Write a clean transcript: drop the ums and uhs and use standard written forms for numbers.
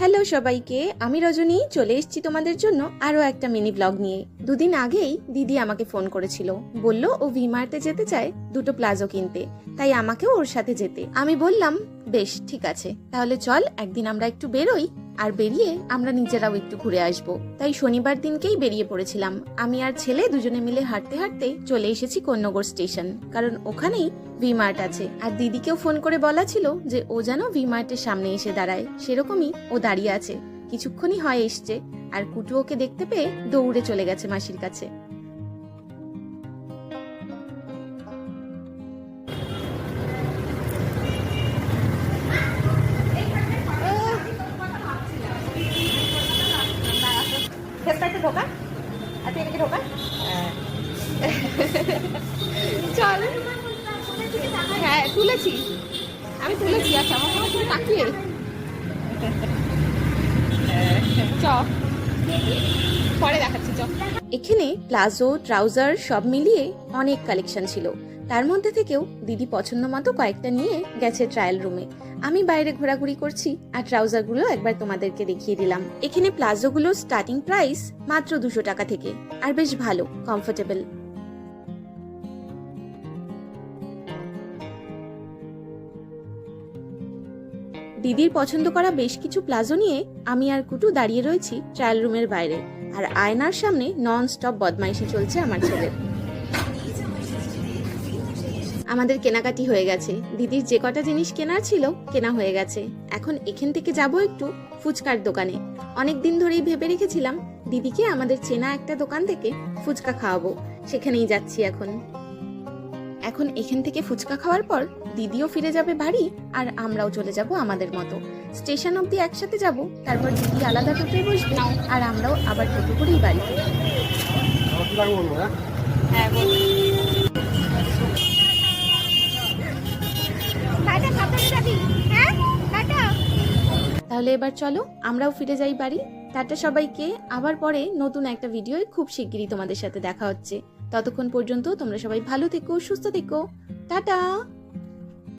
Hello সবাইকে, আমি রজনী চলে এসেছি তোমাদের জন্য আরও একটা মিনি ব্লগ নিয়ে। দুদিন আগেই দিদি আমাকে ফোন করেছিল, বলল ও ভিমার্টে যেতে চায় দুটো প্লাজো কিনতে, তাই আমাকেও ওর সাথে যেতে। আমি বললাম বেশ ঠিক আছে, তাহলে চল একদিন আমরা একটু বেরোই, আর বেরিয়ে আমরা নিজেরাও একটু ঘুরে আসবো। তাই শনিবার দিনকেই বেরিয়ে পড়েছিলাম। আমি আর ছেলে দুজনে মিলে হাঁটতে হাঁটতে চলে এসেছি কোন্নগর স্টেশন, কারণ ওখানেই ভিমার্ট আছে। আর দিদিকেও ফোন করে বলা ছিল যে ও যেন ভিমার্টের সামনে এসে দাঁড়ায়, সেরকমই ও দাঁড়িয়ে আছে। কিছুক্ষণই হয় এসছে, আর কুটু ওকে দেখতে পেয়ে দৌড়ে চলে গেছে মাসির কাছে। চল, হ্যাঁ তুলেছি, আমি তুলেছি। আচ্ছা আমার সময় তুমি তাকিয়ে চ, পরে দেখাচ্ছি চ। এখানে প্লাজো, ট্রাউজার সব মিলিয়ে অনেক কালেকশন ছিল। তার মধ্যে থেকেও দিদি পছন্দ মতো কয়েকটা নিয়ে গেছে ট্রায়াল রুমে। আমি বাইরে ঘোরাঘুরি করছি, আর ট্রাউজার গুলো একবার তোমাদেরকে দেখিয়ে দিলাম। এখানে প্লাজো গুলোর স্টার্টিং প্রাইস মাত্র 200 টাকা থেকে, আর বেশ ভালো, কমফোর্টেবল। দিদির পছন্দ করা বেশ কিছু প্লাজো নিয়ে আমি আর কুটু দাঁড়িয়ে রয়েছি ট্রায়াল রুমের বাইরে, আর আয়নার সামনে নন স্টপ বদমাইশি চলছে আমার ছেলের। আমাদের কেনাকাটি হয়ে গেছে, দিদির যে কটা জিনিস কেনার ছিল কেনা হয়ে গেছে। এখন এখান থেকে যাব একটু ফুচকার দোকানে। অনেক দিন ধরেই ভেবে রেখেছিলাম দিদিকে আমাদের চেনা একটা দোকান থেকে ফুচকা খাওয়াবো, সেখানেই যাচ্ছি এখন। এখান থেকে ফুচকা খাওয়ার পর দিদিও ফিরে যাবে বাড়ি, আর আমরাও চলে যাব আমাদের মতো। স্টেশন অবধি একসাথে যাব, তারপর দিদি আলাদা টোটোয় বসবে, আর আমরাও আবার টোটো করেই বাড়ি ফিরব। তাহলে এবার চলো আমরাও ফিরে যাই বাড়ি। টাটা সবাইকে, আবার পরে নতুন একটা ভিডিও খুব শিগগিরই তোমাদের সাথে দেখা হচ্ছে। ততক্ষণ পর্যন্ত তোমরা সবাই ভালো থেকো, সুস্থ থেকো। টাটা।